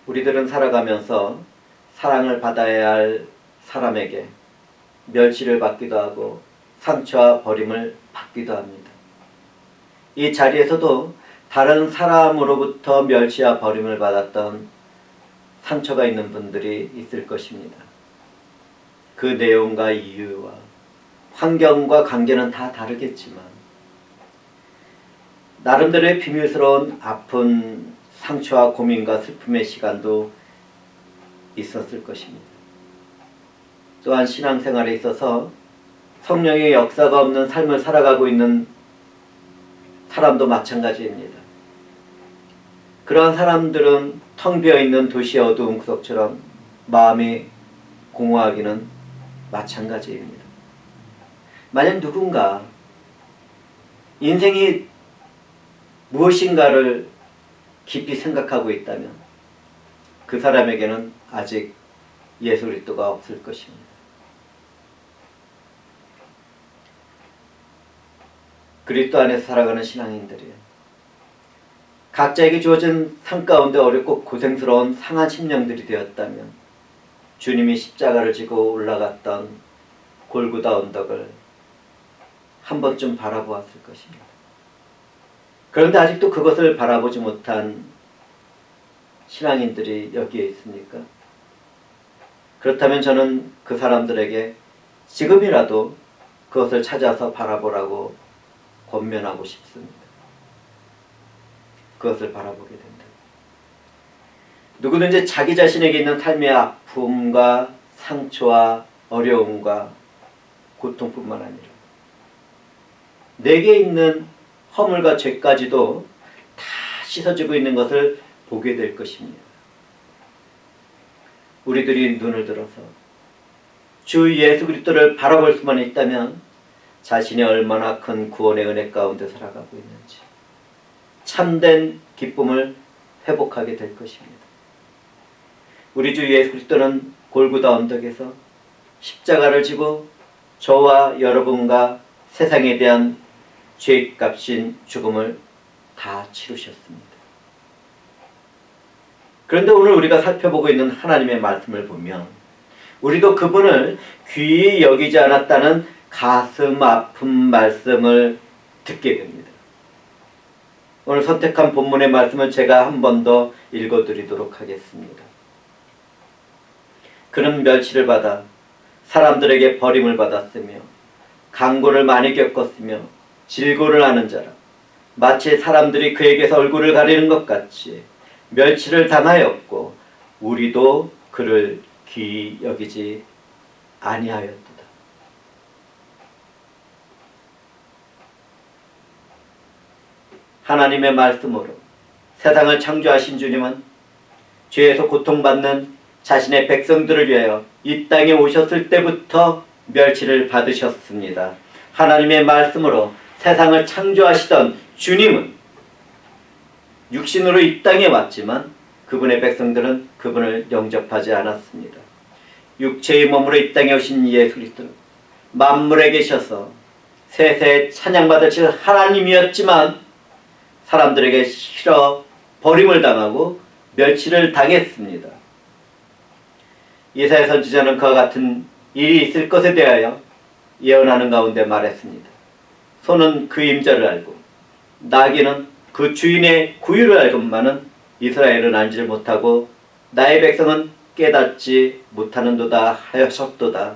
우리들은 살아가면서 사랑을 받아야 할 사람에게 멸시를 받기도 하고 상처와 버림을 받기도 합니다. 이 자리에서도 다른 사람으로부터 멸시와 버림을 받았던 상처가 있는 분들이 있을 것입니다. 그 내용과 이유와 환경과 관계는 다 다르겠지만 나름대로의 비밀스러운 아픈 상처와 고민과 슬픔의 시간도 있었을 것입니다. 또한 신앙생활에 있어서 성령의 역사가 없는 삶을 살아가고 있는 사람도 마찬가지입니다. 그러한 사람들은 텅 비어있는 도시의 어두운 구석처럼 마음이 공허하기는 마찬가지입니다. 만약 누군가 인생이 무엇인가를 깊이 생각하고 있다면 그 사람에게는 아직 예수 그리스도가 없을 것입니다. 그리스도 안에서 살아가는 신앙인들이요, 각자에게 주어진 삶 가운데 어렵고 고생스러운 상한 심령들이 되었다면 주님이 십자가를 지고 올라갔던 골고다 언덕을 한 번쯤 바라보았을 것입니다. 그런데 아직도 그것을 바라보지 못한 신앙인들이 여기에 있습니까? 그렇다면 저는 그 사람들에게 지금이라도 그것을 찾아서 바라보라고 권면하고 싶습니다. 그것을 바라보게 된다. 누구든지 자기 자신에게 있는 삶의 아픔과 상처와 어려움과 고통뿐만 아니라 내게 있는 허물과 죄까지도 다 씻어지고 있는 것을 보게 될 것입니다. 우리들이 눈을 들어서 주 예수 그리스도를 바라볼 수만 있다면 자신이 얼마나 큰 구원의 은혜 가운데 살아가고 있는지 참된 기쁨을 회복하게 될 것입니다. 우리 주 예수 그리스도는 골고다 언덕에서 십자가를 지고 저와 여러분과 세상에 대한 죄값인 죽음을 다 치르셨습니다. 그런데 오늘 우리가 살펴보고 있는 하나님의 말씀을 보면 우리도 그분을 귀히 여기지 않았다는 가슴 아픈 말씀을 듣게 됩니다. 오늘 선택한 본문의 말씀을 제가 한 번 더 읽어드리도록 하겠습니다. 그는 멸시를 받아 사람들에게 버림을 받았으며 강고를 많이 겪었으며 질고를 하는 자라 마치 사람들이 그에게서 얼굴을 가리는 것 같이 멸시를 당하였고 우리도 그를 귀히 여기지 아니하였도다. 하나님의 말씀으로 세상을 창조하신 주님은 죄에서 고통받는 자신의 백성들을 위하여 이 땅에 오셨을 때부터 멸시를 받으셨습니다. 하나님의 말씀으로 세상을 창조하시던 주님은 육신으로 이 땅에 왔지만 그분의 백성들은 그분을 영접하지 않았습니다. 육체의 몸으로 이 땅에 오신 예수 그리스도는 만물에 계셔서 세세 찬양받으실 하나님이었지만 사람들에게 싫어 버림을 당하고 멸시를 당했습니다. 이사야 선지자는 그와 같은 일이 있을 것에 대하여 예언하는 가운데 말했습니다. 소는 그 임자를 알고 나귀는 그 주인의 구유를 알건만은 이스라엘은 알지를 못하고 나의 백성은 깨닫지 못하는도다 하셨도다.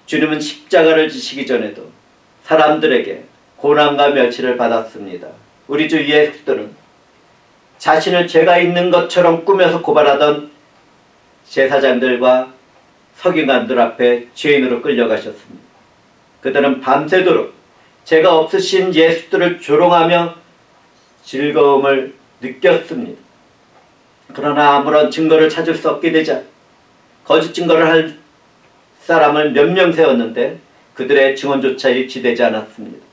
주님은 십자가를 지시기 전에도 사람들에게 고난과 멸시를 받았습니다. 우리 주 예수 그리스도는 자신을 죄가 있는 것처럼 꾸며서 고발하던 제사장들과 서기관들 앞에 죄인으로 끌려가셨습니다. 그들은 밤새도록 죄가 없으신 예수 그리스도를 조롱하며 즐거움을 느꼈습니다. 그러나 아무런 증거를 찾을 수 없게 되자 거짓 증거를 할 사람을 몇 명 세웠는데 그들의 증언조차 일치되지 않았습니다.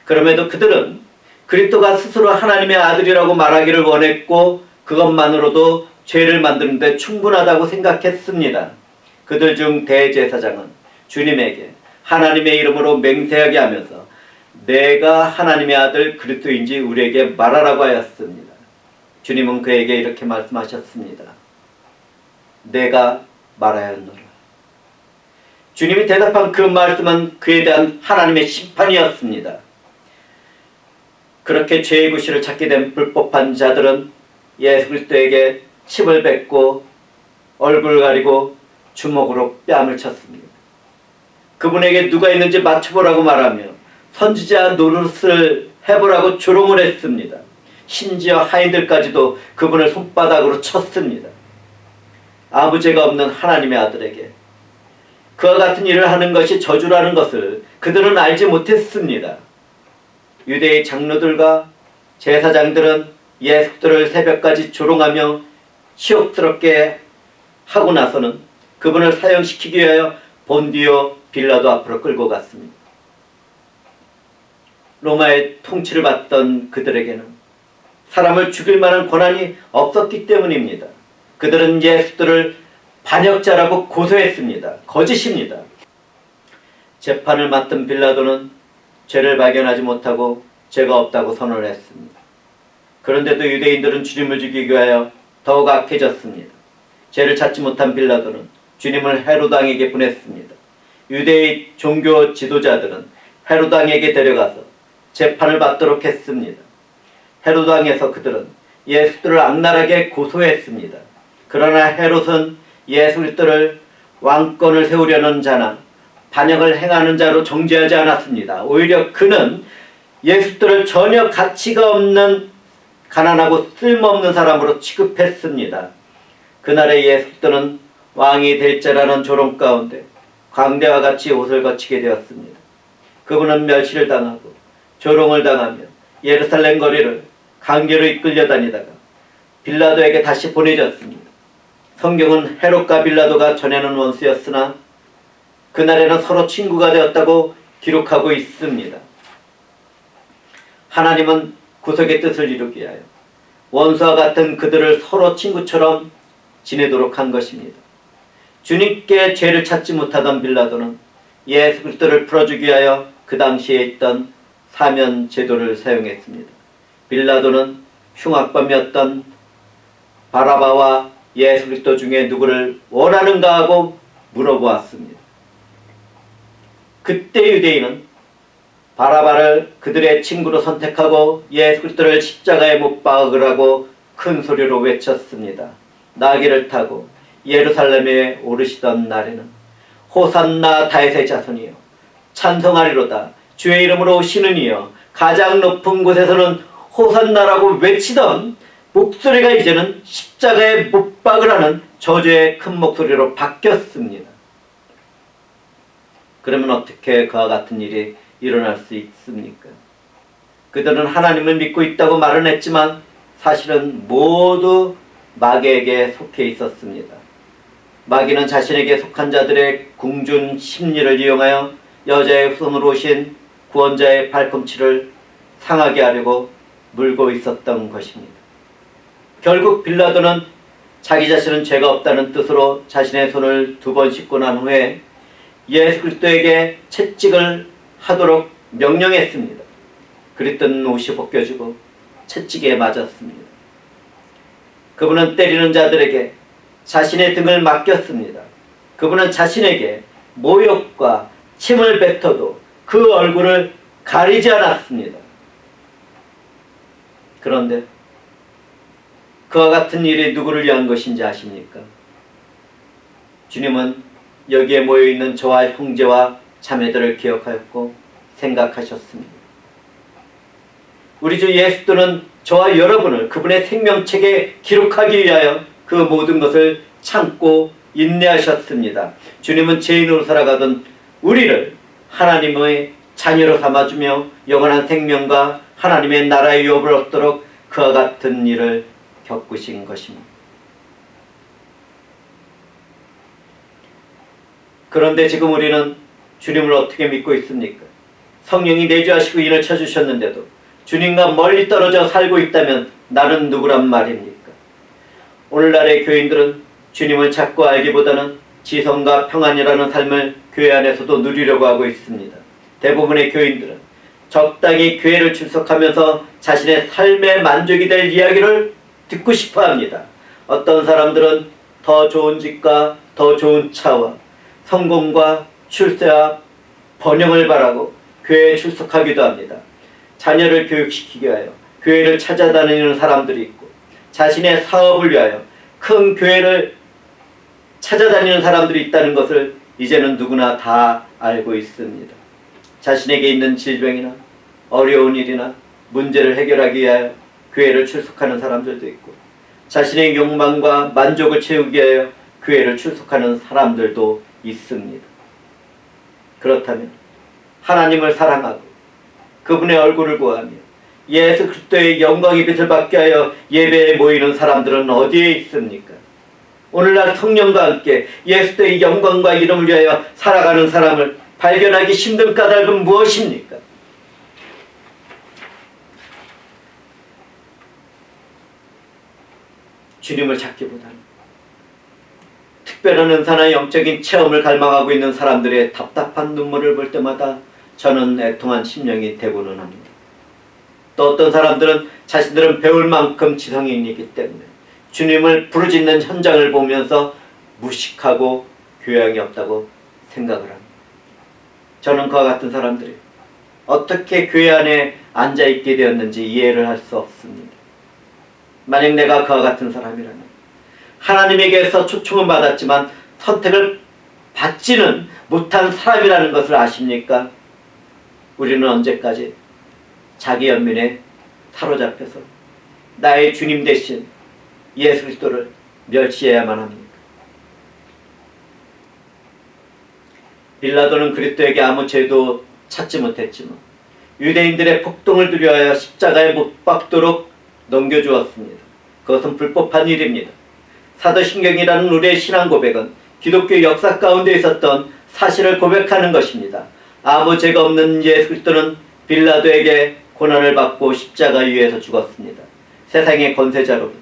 그럼에도 그들은 그리스도가 스스로 하나님의 아들이라고 말하기를 원했고 그것만으로도 죄를 만드는 데 충분하다고 생각했습니다. 그들 중 대제사장은 주님에게 하나님의 이름으로 맹세하게 하면서 내가 하나님의 아들 그리스도인지 우리에게 말하라고 하였습니다. 주님은 그에게 이렇게 말씀하셨습니다. 내가 말하였노라. 주님이 대답한 그 말씀은 그에 대한 하나님의 심판이었습니다. 그렇게 죄의 구실을 찾게 된 불법한 자들은 예수 그리스도에게 침을 뱉고 얼굴 가리고 주먹으로 뺨을 쳤습니다. 그분에게 누가 있는지 맞춰보라고 말하며 선지자 노릇을 해보라고 조롱을 했습니다. 심지어 하인들까지도 그분을 손바닥으로 쳤습니다. 아무 죄가 없는 하나님의 아들에게 그와 같은 일을 하는 것이 저주라는 것을 그들은 알지 못했습니다. 유대의 장로들과 제사장들은 예수들을 새벽까지 조롱하며 치욕스럽게 하고 나서는 그분을 사형시키기 위하여 본디오 빌라도 앞으로 끌고 갔습니다. 로마의 통치를 받던 그들에게는 사람을 죽일 만한 권한이 없었기 때문입니다. 그들은 예수들을 반역자라고 고소했습니다. 거짓입니다. 재판을 맡은 빌라도는 죄를 발견하지 못하고 죄가 없다고 선언을 했습니다. 그런데도 유대인들은 주님을 죽이기 위하여 더욱 악해졌습니다. 죄를 찾지 못한 빌라도는 주님을 헤로당에게 보냈습니다. 유대의 종교 지도자들은 헤로당에게 데려가서 재판을 받도록 했습니다. 헤로당에서 그들은 예수들을 악랄하게 고소했습니다. 그러나 헤롯은 예수 그리스도를 왕권을 세우려는 자나 반역을 행하는 자로 정죄하지 않았습니다. 오히려 그는 예수들을 전혀 가치가 없는 가난하고 쓸모없는 사람으로 취급했습니다. 그날의 예수들은 왕이 될 자라는 조롱 가운데 광대와 같이 옷을 거치게 되었습니다. 그분은 멸시를 당하고 조롱을 당하며 예루살렘 거리를 강제로 이끌려 다니다가 빌라도에게 다시 보내졌습니다. 성경은 헤롯과 빌라도가 전에는 원수였으나 그날에는 서로 친구가 되었다고 기록하고 있습니다. 하나님은 구속의 뜻을 이루기 위하여 원수와 같은 그들을 서로 친구처럼 지내도록 한 것입니다. 주님께 죄를 찾지 못하던 빌라도는 예수 그리스도를 풀어주기 위하여 그 당시에 있던 사면 제도를 사용했습니다. 빌라도는 흉악범이었던 바라바와 예수 그리스도 중에 누구를 원하는가 하고 물어보았습니다. 그때 유대인은 바라바를 그들의 친구로 선택하고 예수 그리스도를 십자가에 못 박으라고 큰 소리로 외쳤습니다. 나귀를 타고 예루살렘에 오르시던 날에는 호산나 다윗의 자손이여 찬송하리로다 주의 이름으로 오시는 이여 가장 높은 곳에서는 호산나라고 외치던 목소리가 이제는 십자가에 못 박으라는 저주의 큰 목소리로 바뀌었습니다. 그러면 어떻게 그와 같은 일이 일어날 수 있습니까? 그들은 하나님을 믿고 있다고 말은 했지만 사실은 모두 마귀에게 속해 있었습니다. 마귀는 자신에게 속한 자들의 궁준 심리를 이용하여 여자의 후손으로 오신 구원자의 발꿈치를 상하게 하려고 물고 있었던 것입니다. 결국 빌라도는 자기 자신은 죄가 없다는 뜻으로 자신의 손을 2번 씻고 난 후에 예수 그리스도에게 채찍을 하도록 명령했습니다. 그랬던 옷이 벗겨지고 채찍에 맞았습니다. 그분은 때리는 자들에게 자신의 등을 맡겼습니다. 그분은 자신에게 모욕과 침을 뱉어도 그 얼굴을 가리지 않았습니다. 그런데 그와 같은 일이 누구를 위한 것인지 아십니까? 주님은 여기에 모여있는 저와 형제와 자매들을 기억하였고 생각하셨습니다. 우리 주 예수님은 저와 여러분을 그분의 생명책에 기록하기 위하여 그 모든 것을 참고 인내하셨습니다. 주님은 죄인으로 살아가던 우리를 하나님의 자녀로 삼아주며 영원한 생명과 하나님의 나라의 유업을 얻도록 그와 같은 일을 겪으신 것입니다. 그런데 지금 우리는 주님을 어떻게 믿고 있습니까? 성령이 내주하시고 인을 쳐주셨는데도 주님과 멀리 떨어져 살고 있다면 나는 누구란 말입니까? 오늘날의 교인들은 주님을 찾고 알기보다는 지성과 평안이라는 삶을 교회 안에서도 누리려고 하고 있습니다. 대부분의 교인들은 적당히 교회를 출석하면서 자신의 삶의 만족이 될 이야기를 듣고 싶어 합니다. 어떤 사람들은 더 좋은 집과 더 좋은 차와 성공과 출세와 번영을 바라고 교회에 출석하기도 합니다. 자녀를 교육시키기 위하여 교회를 찾아다니는 사람들이 있고, 자신의 사업을 위하여 큰 교회를 찾아다니는 사람들이 있다는 것을 이제는 누구나 다 알고 있습니다. 자신에게 있는 질병이나 어려운 일이나 문제를 해결하기 위하여 교회를 출석하는 사람들도 있고, 자신의 욕망과 만족을 채우기 위하여 교회를 출석하는 사람들도 있습니다. 그렇다면 하나님을 사랑하고 그분의 얼굴을 구하며 예수 그리스도의 영광의 빛을 받게 하여 예배에 모이는 사람들은 어디에 있습니까? 오늘날 성령과 함께 예수의 영광과 이름을 위하여 살아가는 사람을 발견하기 힘든 까닭은 무엇입니까? 주님을 찾기보다는 특별한 은사나 영적인 체험을 갈망하고 있는 사람들의 답답한 눈물을 볼 때마다 저는 애통한 심령이 되고는 합니다. 또 어떤 사람들은 자신들은 배울 만큼 지성인이기 때문에 주님을 부르짖는 현장을 보면서 무식하고 교양이 없다고 생각을 합니다. 저는 그와 같은 사람들이 어떻게 교회 안에 앉아있게 되었는지 이해를 할 수 없습니다. 만약 내가 그와 같은 사람이라면, 하나님에게서 초청은 받았지만 선택을 받지는 못한 사람이라는 것을 아십니까? 우리는 언제까지 자기 연민에 사로잡혀서 나의 주님 대신 예수 그리스도를 멸시해야만 합니까? 빌라도는 그리스도에게 아무 죄도 찾지 못했지만 유대인들의 폭동을 두려워하여 십자가에 못 박도록 넘겨주었습니다. 그것은 불법한 일입니다. 사도신경이라는 우리의 신앙 고백은 기독교 역사 가운데 있었던 사실을 고백하는 것입니다. 아무 죄가 없는 예수 그리스도는 빌라도에게 고난을 받고 십자가 위에서 죽었습니다. 세상의 권세자로부터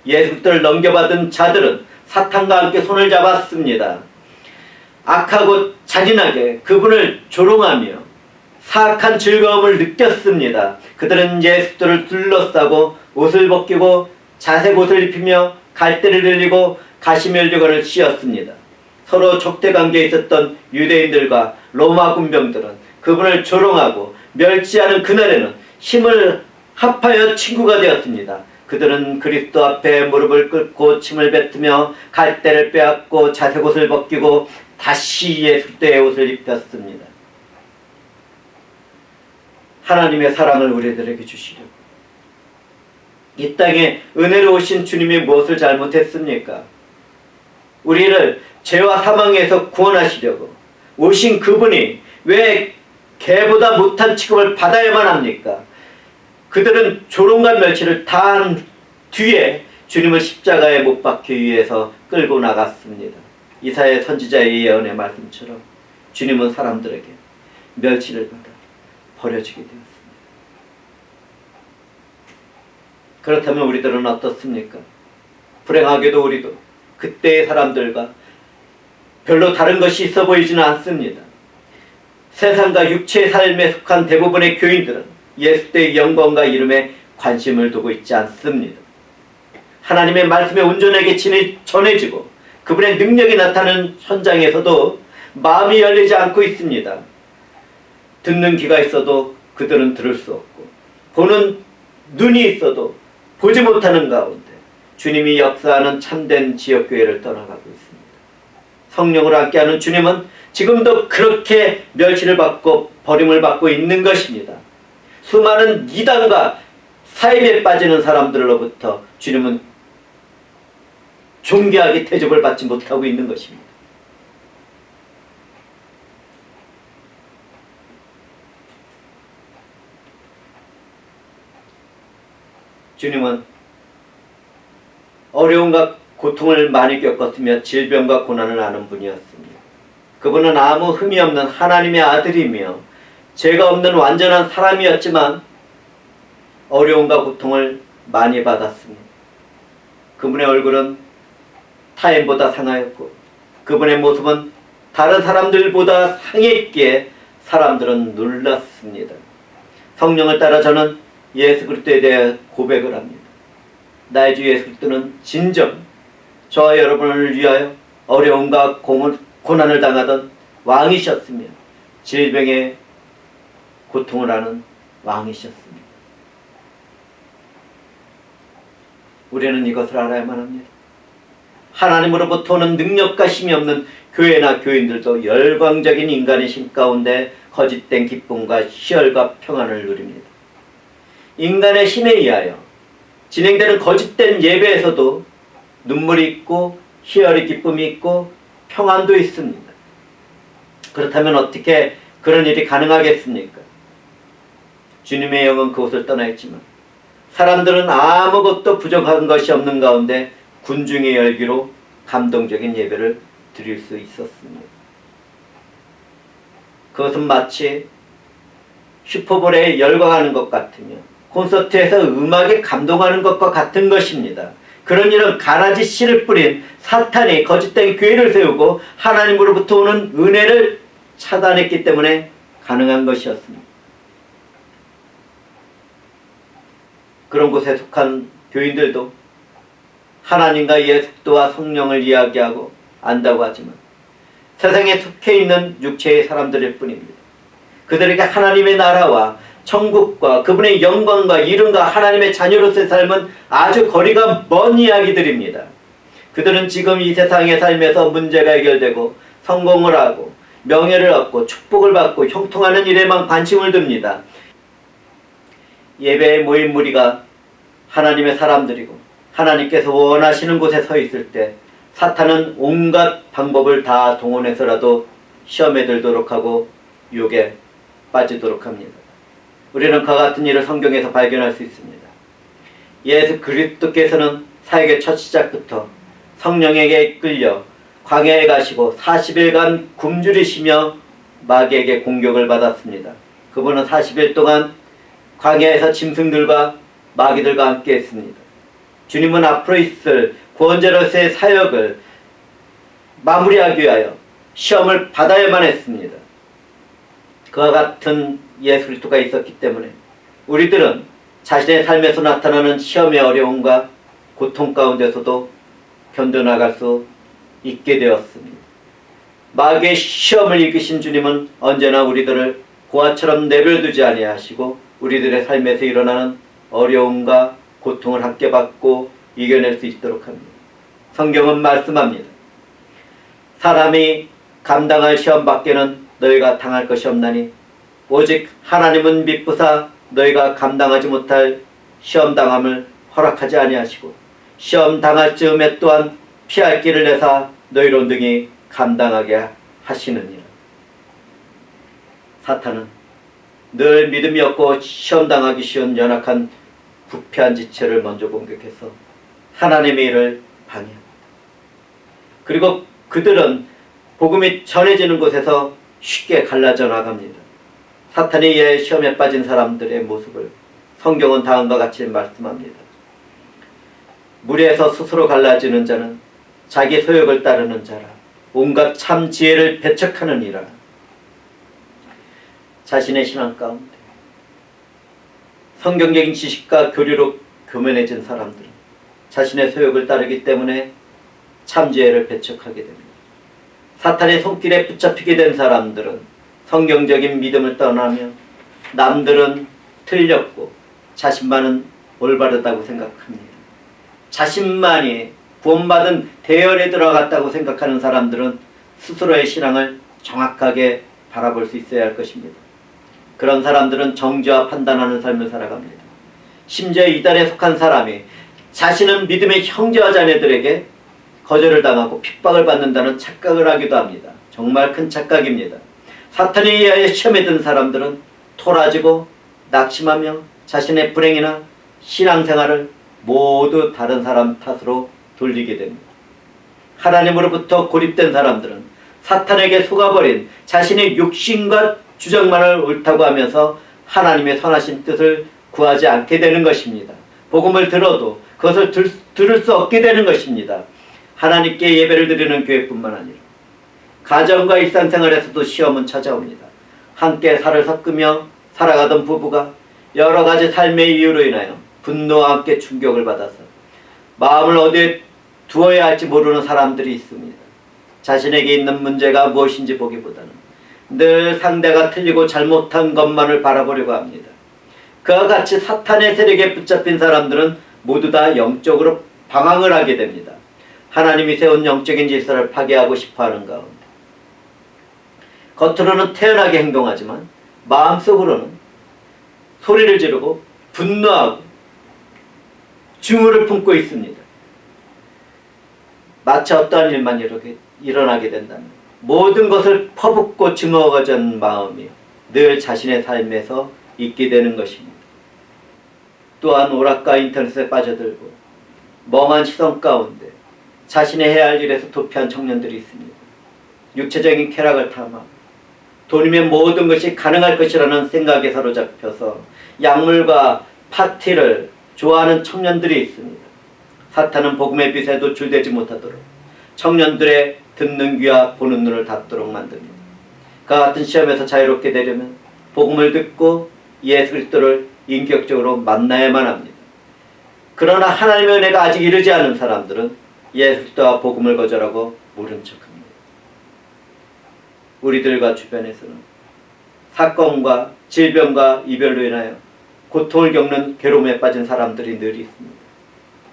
예수 그리스도를 넘겨받은 자들은 사탄과 함께 손을 잡았습니다. 악하고 잔인하게 그분을 조롱하며 사악한 즐거움을 느꼈습니다. 그들은 예수 그리스도를 둘러싸고 옷을 벗기고 자색 옷을 입히며 갈대를 흘리고 가시멜류관을 씌웠습니다. 서로 적대관계에 있었던 유대인들과 로마 군병들은 그분을 조롱하고 멸시하는 그날에는 힘을 합하여 친구가 되었습니다. 그들은 그리스도 앞에 무릎을 꿇고 침을 뱉으며 갈대를 빼앗고 자색 옷을 벗기고 다시 예수 그리스도의 옷을 입혔습니다. 하나님의 사랑을 우리들에게 주시려고 이 땅에 은혜로 오신 주님이 무엇을 잘못했습니까? 우리를 죄와 사망에서 구원하시려고 오신 그분이 왜 개보다 못한 취급을 받아야만 합니까? 그들은 조롱과 멸시를 다한 뒤에 주님을 십자가에 못 박기 위해서 끌고 나갔습니다. 이사야 선지자의 예언의 말씀처럼 주님은 사람들에게 멸시를 받아 버려지게 되었습니다. 그렇다면 우리들은 어떻습니까? 불행하게도 우리도 그때의 사람들과 별로 다른 것이 있어 보이지는 않습니다. 세상과 육체의 삶에 속한 대부분의 교인들은 예수의 영광과 이름에 관심을 두고 있지 않습니다. 하나님의 말씀에 온전하게 전해지고 그분의 능력이 나타나는 현장에서도 마음이 열리지 않고 있습니다. 듣는 귀가 있어도 그들은 들을 수 없고 보는 눈이 있어도 보지 못하는 가운데 주님이 역사하는 참된 지역교회를 떠나가고 있습니다. 성령으로 함께하는 주님은 지금도 그렇게 멸시를 받고 버림을 받고 있는 것입니다. 수많은 이단과 사입에 빠지는 사람들로부터 주님은 존귀하게 대접을 받지 못하고 있는 것입니다. 주님은 어려움과 고통을 많이 겪었으며 질병과 고난을 아는 분이었습니다. 그분은 아무 흠이 없는 하나님의 아들이며 죄가 없는 완전한 사람이었지만 어려움과 고통을 많이 받았습니다. 그분의 얼굴은 타인보다 상하였고 그분의 모습은 다른 사람들보다 상했기에 사람들은 놀랐습니다. 성령을 따라 저는 예수 그리스도에 대해 고백을 합니다. 나의 주 예수 그리스도는 진정 저와 여러분을 위하여 어려움과 고난을 당하던 왕이셨으며 질병의 고통을 하는 왕이셨습니다. 우리는 이것을 알아야만 합니다. 하나님으로부터 오는 능력과 힘이 없는 교회나 교인들도 열광적인 인간의 심 가운데 거짓된 기쁨과 희열과 평안을 누립니다. 인간의 힘에 의하여 진행되는 거짓된 예배에서도 눈물이 있고 희열의 기쁨이 있고 평안도 있습니다. 그렇다면 어떻게 그런 일이 가능하겠습니까? 주님의 영은 그곳을 떠나 있지만 사람들은 아무것도 부족한 것이 없는 가운데 군중의 열기로 감동적인 예배를 드릴 수 있었습니다. 그것은 마치 슈퍼볼에 열광하는 것 같으며 콘서트에서 음악에 감동하는 것과 같은 것입니다. 그런 일은 가라지 씨를 뿌린 사탄이 거짓된 교회를 세우고 하나님으로부터 오는 은혜를 차단했기 때문에 가능한 것이었습니다. 그런 곳에 속한 교인들도 하나님과 예수 그리스도와 성령을 이야기하고 안다고 하지만 세상에 속해 있는 육체의 사람들일 뿐입니다. 그들에게 하나님의 나라와 천국과 그분의 영광과 이름과 하나님의 자녀로서의 삶은 아주 거리가 먼 이야기들입니다. 그들은 지금 이 세상의 삶에서 문제가 해결되고 성공을 하고 명예를 얻고 축복을 받고 형통하는 일에만 관심을 둡니다. 예배에 모인 무리가 하나님의 사람들이고 하나님께서 원하시는 곳에 서 있을 때 사탄은 온갖 방법을 다 동원해서라도 시험에 들도록 하고 유혹에 빠지도록 합니다. 우리는 그와 같은 일을 성경에서 발견할 수 있습니다. 예수 그리스도께서는 사역의 첫 시작부터 성령에게 이끌려 광야에 가시고 40일간 굶주리시며 마귀에게 공격을 받았습니다. 그분은 40일 동안 광야에서 짐승들과 마귀들과 함께 했습니다. 주님은 앞으로 있을 구원자로서의 사역을 마무리하기 위하여 시험을 받아야만 했습니다. 그와 같은 예수 그리스도가 있었기 때문에 우리들은 자신의 삶에서 나타나는 시험의 어려움과 고통 가운데서도 견뎌나갈 수 있게 되었습니다. 마귀의 시험을 이기신 주님은 언제나 우리들을 고아처럼 내버려두지 아니하시고 우리들의 삶에서 일어나는 어려움과 고통을 함께 받고 이겨낼 수 있도록 합니다. 성경은 말씀합니다. 사람이 감당할 시험 밖에는 너희가 당할 것이 없나니 오직 하나님은 미쁘사 너희가 감당하지 못할 시험 당함을 허락하지 아니하시고 시험 당할 즈음에 또한 피할 길을 내사 너희로 능히 감당하게 하시느니라. 사탄은 늘 믿음이 없고 시험 당하기 쉬운 연약한 부패한 지체를 먼저 공격해서 하나님의 일을 방해합니다. 그리고 그들은 복음이 전해지는 곳에서 쉽게 갈라져 나갑니다. 사탄에 의해 시험에 빠진 사람들의 모습을 성경은 다음과 같이 말씀합니다. 무리에서 스스로 갈라지는 자는 자기 소욕을 따르는 자라 온갖 참 지혜를 배척하는 이라. 자신의 신앙 가운데 성경적인 지식과 교리로 교면해진 사람들은 자신의 소욕을 따르기 때문에 참지혜를 배척하게 됩니다. 사탄의 손길에 붙잡히게 된 사람들은 성경적인 믿음을 떠나며 남들은 틀렸고 자신만은 올바르다고 생각합니다. 자신만이 구원받은 대열에 들어갔다고 생각하는 사람들은 스스로의 신앙을 정확하게 바라볼 수 있어야 할 것입니다. 그런 사람들은 정죄와 판단하는 삶을 살아갑니다. 심지어 이단에 속한 사람이 자신은 믿음의 형제와 자매들에게 거절을 당하고 핍박을 받는다는 착각을 하기도 합니다. 정말 큰 착각입니다. 사탄에 의하여 시험에 든 사람들은 토라지고 낙심하며 자신의 불행이나 신앙생활을 모두 다른 사람 탓으로 돌리게 됩니다. 하나님으로부터 고립된 사람들은 사탄에게 속아버린 자신의 욕심과 주장만을 옳다고 하면서 하나님의 선하신 뜻을 구하지 않게 되는 것입니다. 복음을 들어도 그것을 들을 수 없게 되는 것입니다. 하나님께 예배를 드리는 교회뿐만 아니라 가정과 일상생활에서도 시험은 찾아옵니다. 함께 살을 섞으며 살아가던 부부가 여러 가지 삶의 이유로 인하여 분노와 함께 충격을 받아서 마음을 어디에 두어야 할지 모르는 사람들이 있습니다. 자신에게 있는 문제가 무엇인지 보기보다는 늘 상대가 틀리고 잘못한 것만을 바라보려고 합니다. 그와 같이 사탄의 세력에 붙잡힌 사람들은 모두 다 영적으로 방황을 하게 됩니다. 하나님이 세운 영적인 질서를 파괴하고 싶어하는 가운데 겉으로는 태연하게 행동하지만 마음속으로는 소리를 지르고 분노하고 증오를 품고 있습니다. 마치 어떠한 일만 일어나게 된다면 모든 것을 퍼붓고 증오하고자 마음이 늘 자신의 삶에서 있게 되는 것입니다. 또한 오락가 인터넷에 빠져들고 멍한 시선 가운데 자신의 해야 할 일에서 도피한 청년들이 있습니다. 육체적인 쾌락을 탐하고 돈이면 모든 것이 가능할 것이라는 생각에 사로잡혀서 약물과 파티를 좋아하는 청년들이 있습니다. 사탄은 복음의 빛에 노출되지 못하도록 청년들의 듣는 귀와 보는 눈을 닫도록 만듭니다. 그와 같은 시험에서 자유롭게 되려면 복음을 듣고 예수 그리스도를 인격적으로 만나야만 합니다. 그러나 하나님의 은혜가 아직 이르지 않은 사람들은 예수 그리스도와 복음을 거절하고 모른 척합니다. 우리들과 주변에서는 사건과 질병과 이별로 인하여 고통을 겪는 괴로움에 빠진 사람들이 늘 있습니다.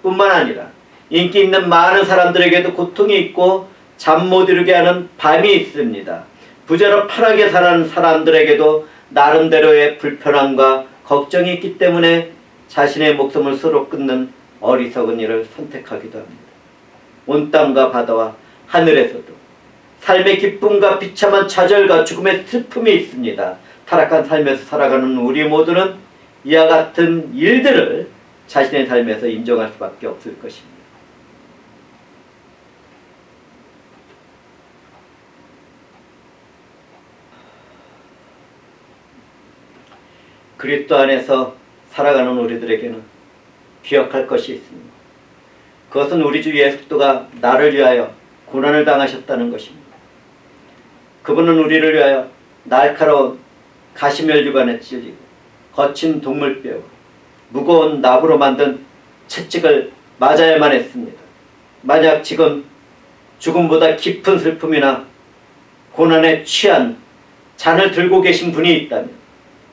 뿐만 아니라 인기 있는 많은 사람들에게도 고통이 있고 잠 못 이루게 하는 밤이 있습니다. 부자로 편하게 사는 사람들에게도 나름대로의 불편함과 걱정이 있기 때문에 자신의 목숨을 스스로 끊는 어리석은 일을 선택하기도 합니다. 온 땅과 바다와 하늘에서도 삶의 기쁨과 비참한 좌절과 죽음의 슬픔이 있습니다. 타락한 삶에서 살아가는 우리 모두는 이와 같은 일들을 자신의 삶에서 인정할 수밖에 없을 것입니다. 그리스도 안에서 살아가는 우리들에게는 기억할 것이 있습니다. 그것은 우리 주 예수 그리스도가 나를 위하여 고난을 당하셨다는 것입니다. 그분은 우리를 위하여 날카로운 가시멸류관에 찔리고 거친 동물뼈, 무거운 나무로 만든 채찍을 맞아야만 했습니다. 만약 지금 죽음보다 깊은 슬픔이나 고난에 취한 잔을 들고 계신 분이 있다면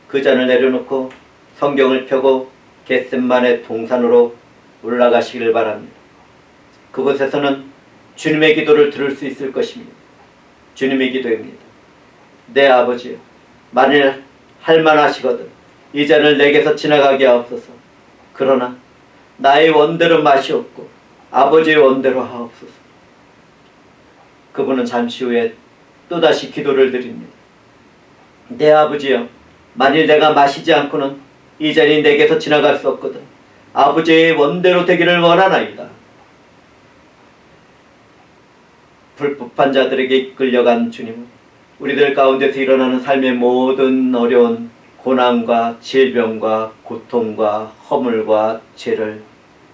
그 잔을 내려놓고 성경을 펴고 겟셋만의 동산으로 올라가시기를 바랍니다. 그곳에서는 주님의 기도를 들을 수 있을 것입니다. 주님의 기도입니다. 내 아버지여, 만일 할만하시거든 이 잔을 내게서 지나가게 하옵소서. 그러나 나의 원대로 마시옵고 아버지의 원대로 하옵소서. 그분은 잠시 후에 또다시 기도를 드립니다. 내 아버지여, 만일 내가 마시지 않고는 이 잔이 내게서 지나갈 수 없거든 아버지의 원대로 되기를 원하나이다. 불법한 자들에게 이끌려간 주님은 우리들 가운데서 일어나는 삶의 모든 어려운 고난과 질병과 고통과 허물과 죄를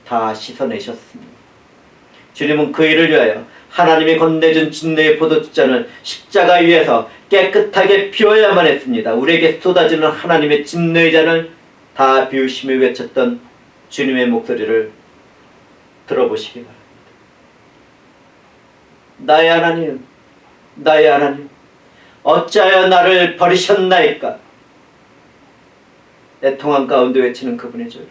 다 씻어내셨습니다. 주님은 그 일을 위하여 하나님이 건네준 진노의 포도주잔을 십자가 위에서 깨끗하게 비워야만 했습니다. 우리에게 쏟아지는 하나님의 진노의 잔을 다 비우시며 외쳤던 주님의 목소리를 들어보시기 바랍니다. 나의 하나님, 나의 하나님, 어찌하여 나를 버리셨나이까? 애통한 가운데 외치는 그분의 절.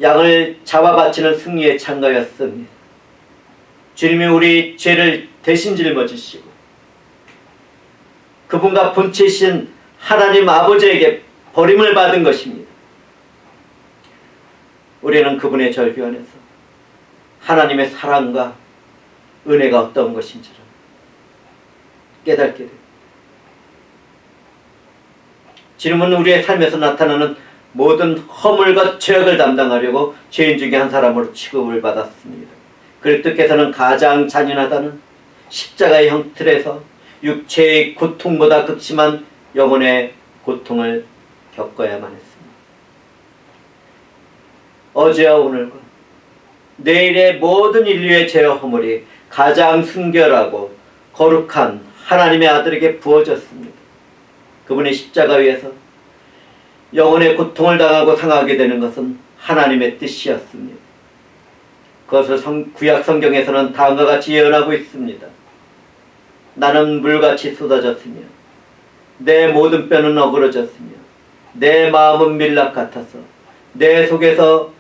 양을 잡아 바치는 승리의 창가였습니다. 주님이 우리 죄를 대신 짊어지시고 그분과 본체이신 하나님 아버지에게 버림을 받은 것입니다. 우리는 그분의 절규 안에서 하나님의 사랑과 은혜가 어떤 것인지를 깨닫게 됩니다. 주님은 우리의 삶에서 나타나는 모든 허물과 죄악을 담당하려고 죄인 중에 한 사람으로 취급을 받았습니다. 그리스도께서는 가장 잔인하다는 십자가의 형틀에서 육체의 고통보다 극심한 영혼의 고통을 겪어야만 했습니다. 어제와 오늘과 내일의 모든 인류의 죄와 허물이 가장 순결하고 거룩한 하나님의 아들에게 부어졌습니다. 그분의 십자가 위에서 영혼의 고통을 당하고 상하게 되는 것은 하나님의 뜻이었습니다. 그것을 구약 성경에서는 다음과 같이 예언하고 있습니다. 나는 물같이 쏟아졌으며 내 모든 뼈는 어그러졌으며 내 마음은 밀랍 같아서 내 속에서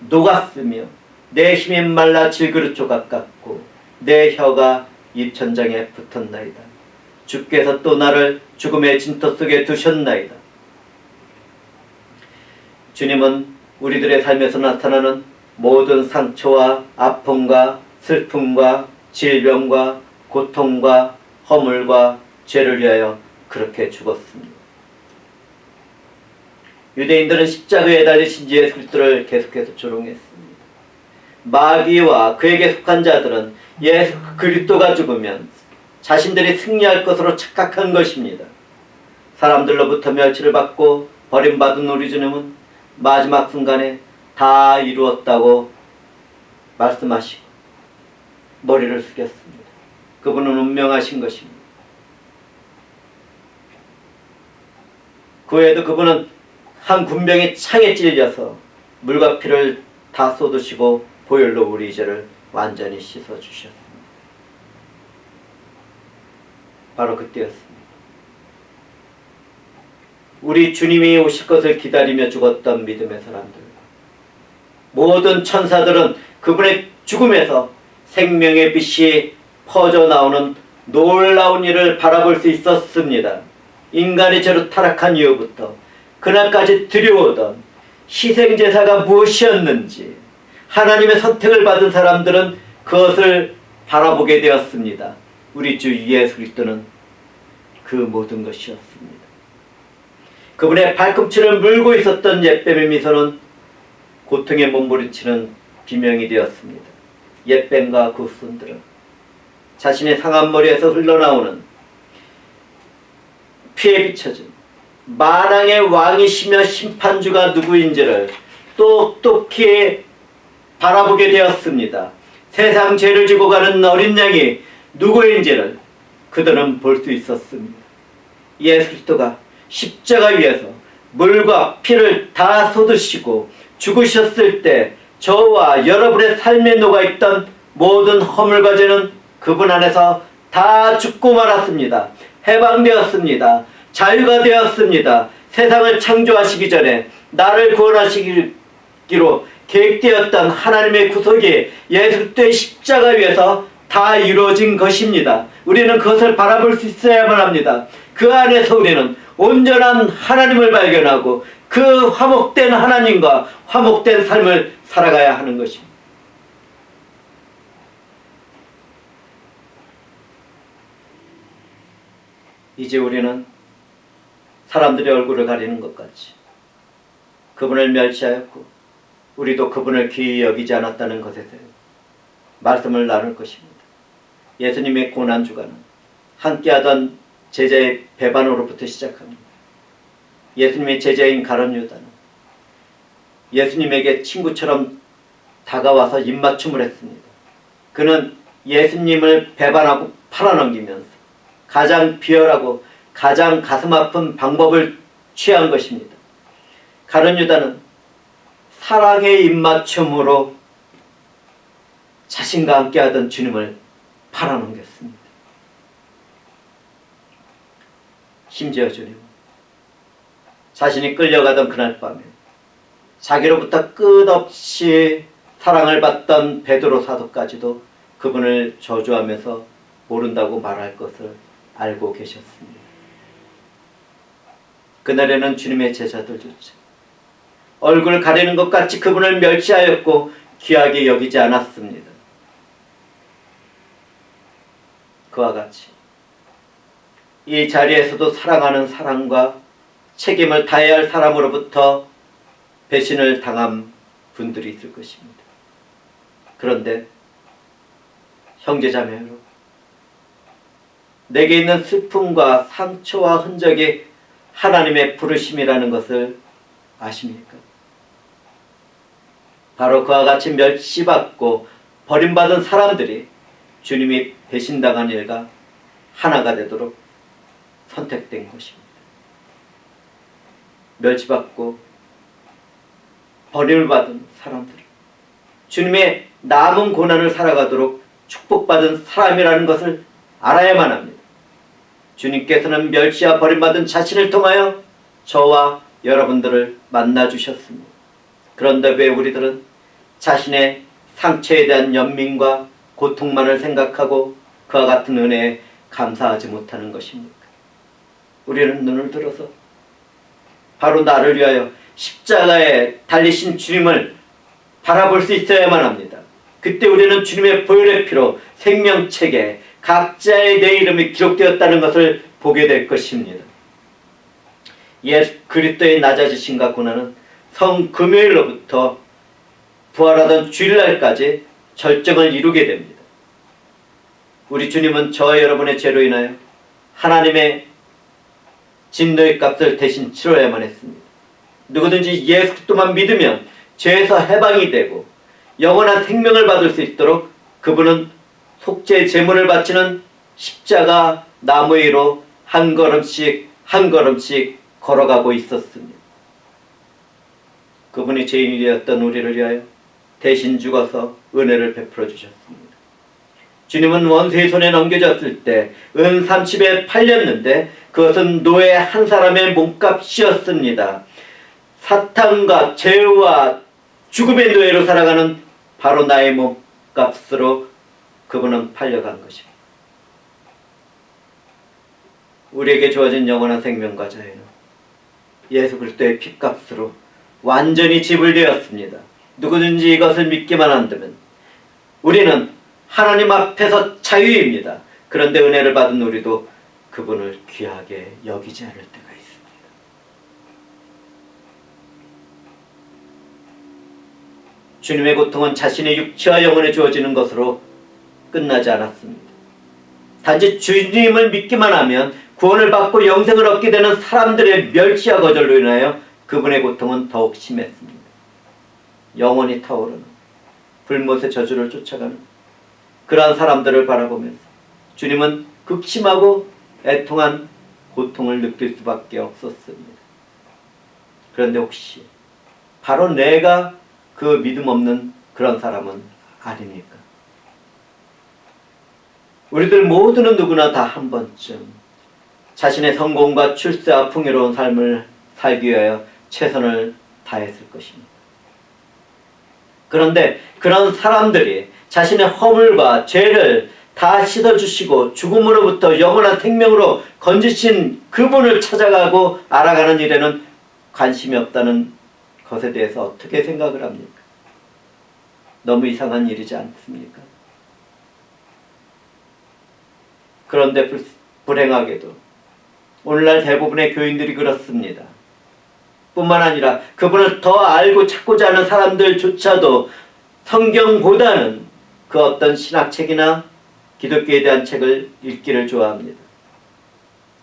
녹았으며 내 힘이 말라 질그릇 조각 같고 내 혀가 입천장에 붙었나이다. 주께서 또 나를 죽음의 진토 속에 두셨나이다. 주님은 우리들의 삶에서 나타나는 모든 상처와 아픔과 슬픔과 질병과 고통과 허물과 죄를 위하여 그렇게 죽었습니다. 유대인들은 십자가에 달리신 예수 그리스도를 계속해서 조롱했습니다. 마귀와 그에게 속한 자들은 예수 그리스도가 죽으면 자신들이 승리할 것으로 착각한 것입니다. 사람들로부터 멸치를 받고 버림받은 우리 주님은 마지막 순간에 다 이루었다고 말씀하시고 머리를 숙였습니다. 그분은 운명하신 것입니다. 그 외에도 그분은 한 군병이 창에 찔려서 물과 피를 다 쏟으시고 보혈로 우리 죄를 완전히 씻어주셨습니다. 바로 그때였습니다. 우리 주님이 오실 것을 기다리며 죽었던 믿음의 사람들, 모든 천사들은 그분의 죽음에서 생명의 빛이 퍼져나오는 놀라운 일을 바라볼 수 있었습니다. 인간의 죄로 타락한 이후부터 그날까지 드려오던 희생제사가 무엇이었는지 하나님의 선택을 받은 사람들은 그것을 바라보게 되었습니다. 우리 주 예수 그리스도는 그 모든 것이었습니다. 그분의 발꿈치를 물고 있었던 옛뱀의 미소는 고통에 몸부림치는 비명이 되었습니다. 옛뱀과 그 후손들은 자신의 상한 머리에서 흘러나오는 피에 비춰진 만왕의 왕이시며 심판주가 누구인지를 똑똑히 바라보게 되었습니다. 세상 죄를 지고 가는 어린 양이 누구인지를 그들은 볼 수 있었습니다. 예수 그리스도가 십자가 위에서 물과 피를 다 쏟으시고 죽으셨을 때 저와 여러분의 삶에 녹아있던 모든 허물과 죄는 그분 안에서 다 죽고 말았습니다. 해방되었습니다. 자유가 되었습니다. 세상을 창조하시기 전에 나를 구원하시기로 계획되었던 하나님의 구속이 예수 그리스도의 십자가 위에서 다 이루어진 것입니다. 우리는 그것을 바라볼 수 있어야만 합니다. 그 안에서 우리는 온전한 하나님을 발견하고 그 화목된 하나님과 화목된 삶을 살아가야 하는 것입니다. 이제 우리는 사람들의 얼굴을 가리는 것 같이 그분을 멸시하였고 우리도 그분을 귀히 여기지 않았다는 것에 대해 말씀을 나눌 것입니다. 예수님의 고난주간은 함께하던 제자의 배반으로부터 시작합니다. 예수님의 제자인 가룟 유다는 예수님에게 친구처럼 다가와서 입맞춤을 했습니다. 그는 예수님을 배반하고 팔아넘기면서 가장 비열하고 가장 가슴 아픈 방법을 취한 것입니다. 가룟 유다는 사랑의 입맞춤으로 자신과 함께하던 주님을 팔아넘겼습니다. 심지어 주님은 자신이 끌려가던 그날 밤에 자기로부터 끝없이 사랑을 받던 베드로 사도까지도 그분을 저주하면서 모른다고 말할 것을 알고 계셨습니다. 그날에는 주님의 제자들조차 얼굴 가리는 것 같이 그분을 멸시하였고 귀하게 여기지 않았습니다. 그와 같이 이 자리에서도 사랑하는 사람과 책임을 다해야 할 사람으로부터 배신을 당한 분들이 있을 것입니다. 그런데 형제자매 여러분, 내게 있는 슬픔과 상처와 흔적이 하나님의 부르심이라는 것을 아십니까? 바로 그와 같이 멸시받고 버림받은 사람들이 주님이 배신당한 일과 하나가 되도록 선택된 것입니다. 멸시받고 버림을 받은 사람들, 주님의 남은 고난을 살아가도록 축복받은 사람이라는 것을 알아야만 합니다. 주님께서는 멸시와 버림받은 자신을 통하여 저와 여러분들을 만나주셨습니다. 그런데 왜 우리들은 자신의 상처에 대한 연민과 고통만을 생각하고 그와 같은 은혜에 감사하지 못하는 것입니까? 우리는 눈을 들어서 바로 나를 위하여 십자가에 달리신 주님을 바라볼 수 있어야만 합니다. 그때 우리는 주님의 보혈의 피로 생명책에 각자의 내 이름이 기록되었다는 것을 보게 될 것입니다. 예수 그리스도의 낮아지심과 고난은 성금요일로부터 부활하던 주일날까지 절정을 이루게 됩니다. 우리 주님은 저와 여러분의 죄로 인하여 하나님의 진노의 값을 대신 치러야만 했습니다. 누구든지 예수 그리스도만 믿으면 죄에서 해방이 되고 영원한 생명을 받을 수 있도록 그분은 속죄 제물을 바치는 십자가 나무 위로 한 걸음씩 한 걸음씩 걸어가고 있었습니다. 그분이 죄인이 되었던 우리를 위하여 대신 죽어서 은혜를 베풀어 주셨습니다. 주님은 원수의 손에 넘겨졌을 때 은 30에 팔렸는데 그것은 노예 한 사람의 몸값이었습니다. 사탄과 죄와 죽음의 노예로 살아가는 바로 나의 몸값으로 그분은 팔려간 것입니다. 우리에게 주어진 영원한 생명과 자유는 예수 그리스도의 피값으로 완전히 지불되었습니다. 누구든지 이것을 믿기만 한다면 우리는 하나님 앞에서 자유입니다. 그런데 은혜를 받은 우리도 그분을 귀하게 여기지 않을 때가 있습니다. 주님의 고통은 자신의 육체와 영혼에 주어지는 것으로 끝나지 않았습니다. 단지 주님을 믿기만 하면 구원을 받고 영생을 얻게 되는 사람들의 멸시와 거절로 인하여 그분의 고통은 더욱 심했습니다. 영원히 타오르는 불못의 저주를 쫓아가는 그러한 사람들을 바라보면서 주님은 극심하고 애통한 고통을 느낄 수밖에 없었습니다. 그런데 혹시 바로 내가 그 믿음 없는 그런 사람은 아닙니까? 우리들 모두는 누구나 다 한 번쯤 자신의 성공과 출세와 풍요로운 삶을 살기 위하여 최선을 다했을 것입니다. 그런데 그런 사람들이 자신의 허물과 죄를 다 씻어주시고 죽음으로부터 영원한 생명으로 건지신 그분을 찾아가고 알아가는 일에는 관심이 없다는 것에 대해서 어떻게 생각을 합니까? 너무 이상한 일이지 않습니까? 그런데 불행하게도 오늘날 대부분의 교인들이 그렇습니다. 뿐만 아니라 그분을 더 알고 찾고자 하는 사람들조차도 성경보다는 그 어떤 신학책이나 기독교에 대한 책을 읽기를 좋아합니다.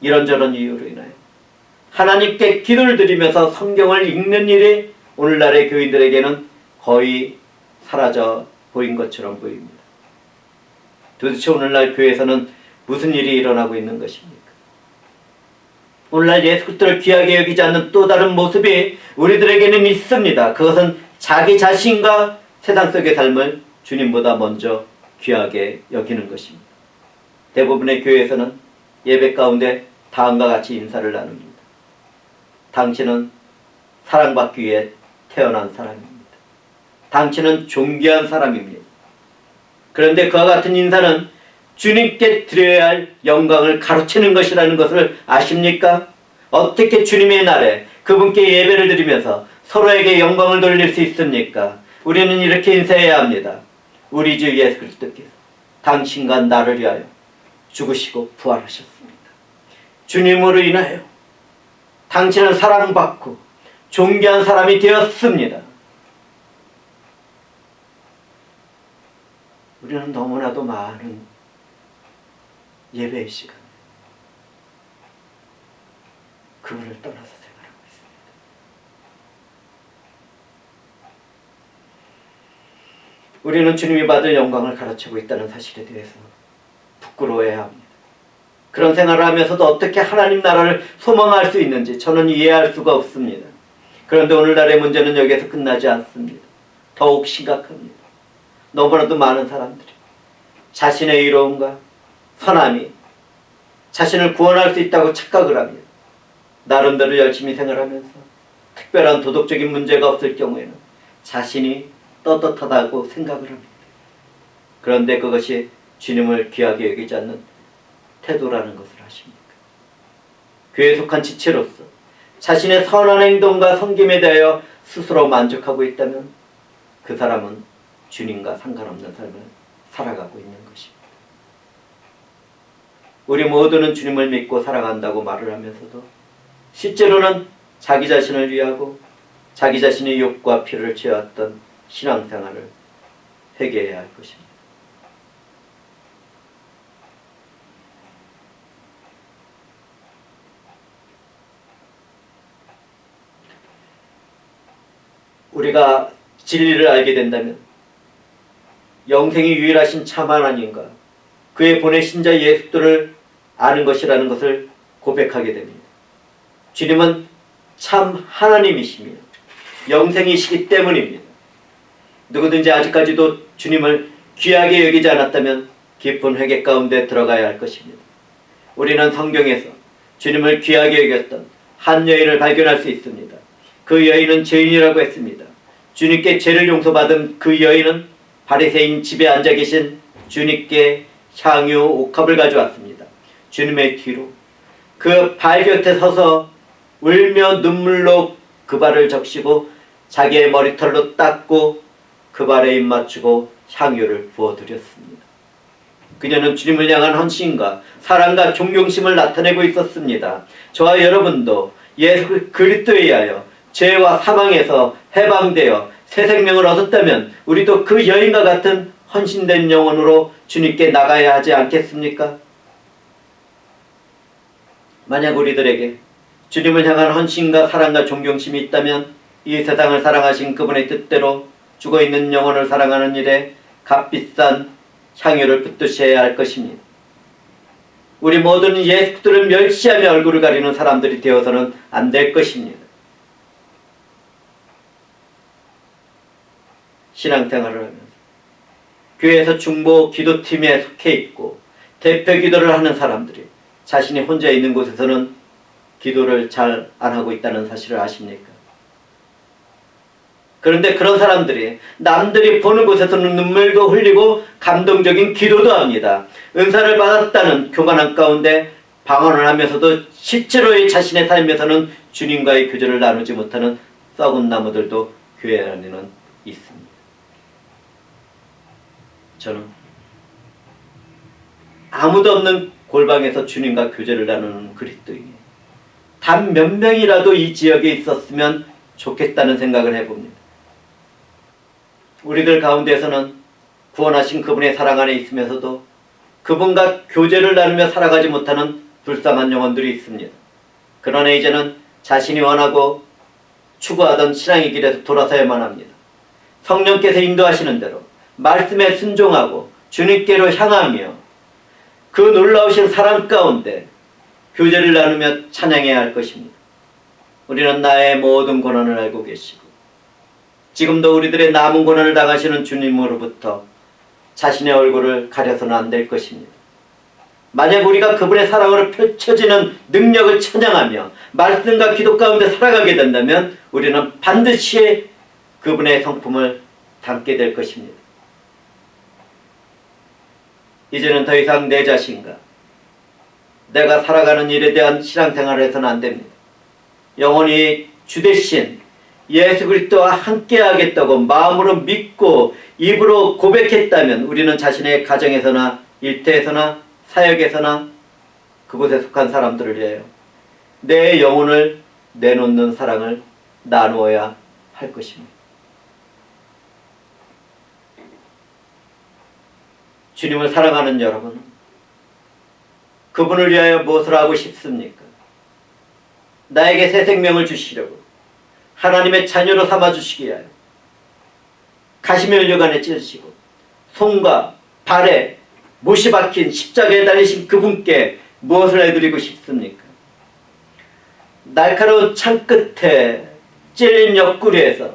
이런저런 이유로 인하여 하나님께 기도를 드리면서 성경을 읽는 일이 오늘날의 교인들에게는 거의 사라져 보인 것처럼 보입니다. 도대체 오늘날 교회에서는 무슨 일이 일어나고 있는 것입니까? 오늘날 예수 그리스도를 귀하게 여기지 않는 또 다른 모습이 우리들에게는 있습니다. 그것은 자기 자신과 세상 속의 삶을 주님보다 먼저 귀하게 여기는 것입니다. 대부분의 교회에서는 예배 가운데 다음과 같이 인사를 나눕니다. 당신은 사랑받기 위해 태어난 사람입니다. 당신은 존귀한 사람입니다. 그런데 그와 같은 인사는 주님께 드려야 할 영광을 가로채는 것이라는 것을 아십니까? 어떻게 주님의 날에 그분께 예배를 드리면서 서로에게 영광을 돌릴 수 있습니까? 우리는 이렇게 인사해야 합니다. 우리 주 예수 그리스도께서 당신과 나를 위하여 죽으시고 부활하셨습니다. 주님으로 인하여 당신은 사랑받고 존귀한 사람이 되었습니다. 우리는 너무나도 많은 예배의 시간 그분을 떠나서 생활하고 있습니다. 우리는 주님이 받을 영광을 가르치고 있다는 사실에 대해서 부끄러워해야 합니다. 그런 생활을 하면서도 어떻게 하나님 나라를 소망할 수 있는지 저는 이해할 수가 없습니다. 그런데 오늘날의 문제는 여기에서 끝나지 않습니다. 더욱 심각합니다. 너무나도 많은 사람들이 자신의 의로움과 선함이 자신을 구원할 수 있다고 착각을 하며 나름대로 열심히 생활하면서 특별한 도덕적인 문제가 없을 경우에는 자신이 떳떳하다고 생각을 합니다. 그런데 그것이 주님을 귀하게 여기지 않는 태도라는 것을 아십니까? 교회에 속한 지체로서 자신의 선한 행동과 섬김에 대하여 스스로 만족하고 있다면 그 사람은 주님과 상관없는 삶을 살아가고 있는 것입니다. 우리 모두는 주님을 믿고 살아간다고 말을 하면서도 실제로는 자기 자신을 위하고 자기 자신의 욕과 피를 죄왔던 신앙생활을 회개해야 할 것입니다. 우리가 진리를 알게 된다면 영생이 유일하신 참 하나님과 그의 보내신 자 예수들을 아는 것이라는 것을 고백하게 됩니다. 주님은 참 하나님이시며 영생이시기 때문입니다. 누구든지 아직까지도 주님을 귀하게 여기지 않았다면 깊은 회개 가운데 들어가야 할 것입니다. 우리는 성경에서 주님을 귀하게 여겼던 한 여인을 발견할 수 있습니다. 그 여인은 죄인이라고 했습니다. 주님께 죄를 용서받은 그 여인은 바리새인 집에 앉아 계신 주님께 향유 옥합을 가져왔습니다. 주님의 뒤로 그 발 곁에 서서 울며 눈물로 그 발을 적시고 자기의 머리털로 닦고 그 발에 입 맞추고 향유를 부어드렸습니다. 그녀는 주님을 향한 헌신과 사랑과 존경심을 나타내고 있었습니다. 저와 여러분도 예수 그리스도에 의하여 죄와 사망에서 해방되어 새 생명을 얻었다면 우리도 그 여인과 같은 헌신된 영혼으로 주님께 나가야 하지 않겠습니까? 만약 우리들에게 주님을 향한 헌신과 사랑과 존경심이 있다면 이 세상을 사랑하신 그분의 뜻대로 죽어있는 영혼을 사랑하는 일에 값비싼 향유를 붓듯이 해야 할 것입니다. 우리 모두는 예수들을 멸시하며 얼굴을 가리는 사람들이 되어서는 안 될 것입니다. 신앙생활을 하면서 교회에서 중보 기도팀에 속해 있고 대표 기도를 하는 사람들이 자신이 혼자 있는 곳에서는 기도를 잘 안 하고 있다는 사실을 아십니까? 그런데 그런 사람들이 남들이 보는 곳에서는 눈물도 흘리고 감동적인 기도도 합니다. 은사를 받았다는 교만한 가운데 방언을 하면서도 실제로의 자신의 삶에서는 주님과의 교제를 나누지 못하는 썩은 나무들도 교회 안에는 있습니다. 저는 아무도 없는 골방에서 주님과 교제를 나누는 그리스도인이 단 몇 명이라도 이 지역에 있었으면 좋겠다는 생각을 해봅니다. 우리들 가운데서는 구원하신 그분의 사랑 안에 있으면서도 그분과 교제를 나누며 살아가지 못하는 불쌍한 영혼들이 있습니다. 그러나 이제는 자신이 원하고 추구하던 신앙의 길에서 돌아서야만 합니다. 성령께서 인도하시는 대로 말씀에 순종하고 주님께로 향하며 그 놀라우신 사랑 가운데 교제를 나누며 찬양해야 할 것입니다. 우리는 나의 모든 고난을 알고 계시고 지금도 우리들의 남은 고난을 당하시는 주님으로부터 자신의 얼굴을 가려서는 안 될 것입니다. 만약 우리가 그분의 사랑으로 펼쳐지는 능력을 찬양하며 말씀과 기도 가운데 살아가게 된다면 우리는 반드시 그분의 성품을 담게 될 것입니다. 이제는 더 이상 내 자신과 내가 살아가는 일에 대한 신앙생활을 해서는 안 됩니다. 영원히 주대신 예수 그리스도와 함께 하겠다고 마음으로 믿고 입으로 고백했다면 우리는 자신의 가정에서나 일터에서나 사역에서나 그곳에 속한 사람들을 위하여 내 영혼을 내놓는 사랑을 나누어야 할 것입니다. 주님을 사랑하는 여러분은 그분을 위하여 무엇을 하고 싶습니까? 나에게 새 생명을 주시려고 하나님의 자녀로 삼아주시기 위하여 가시면류관에 찢으시고 손과 발에 못이 박힌 십자가에 달리신 그분께 무엇을 해드리고 싶습니까? 날카로운 창 끝에 찔린 옆구리에서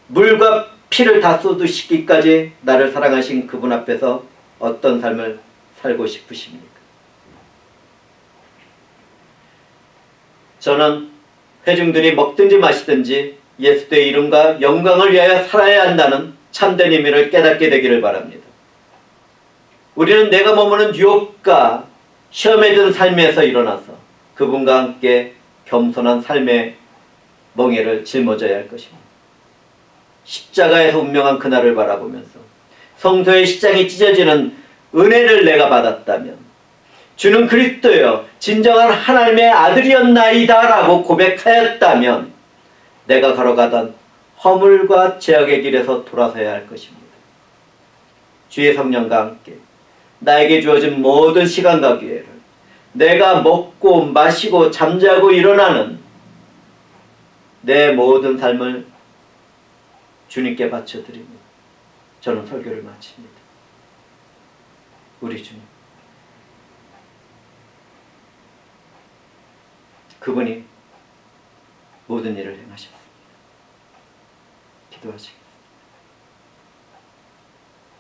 물과 피를 다 쏟으시기까지 나를 사랑하신 그분 앞에서 어떤 삶을 살고 싶으십니까? 저는 회중들이 먹든지 마시든지 예수의 이름과 영광을 위하여 살아야 한다는 참된 의미를 깨닫게 되기를 바랍니다. 우리는 내가 머무는 유혹과 시험에 든 삶에서 일어나서 그분과 함께 겸손한 삶의 멍에를 짊어져야 할 것입니다. 십자가에서 운명한 그날을 바라보면서 성소의 십장이 찢어지는 은혜를 내가 받았다면, 주는 그리스도여 진정한 하나님의 아들이었나이다 라고 고백하였다면 내가 걸어가던 허물과 죄악의 길에서 돌아서야 할 것입니다. 주의 성령과 함께 나에게 주어진 모든 시간과 기회를 내가 먹고 마시고 잠자고 일어나는 내 모든 삶을 주님께 바쳐드리며 저는 설교를 마칩니다. 우리 주님, 그분이 모든 일을 행하셨습니다. 기도하시겠습니다.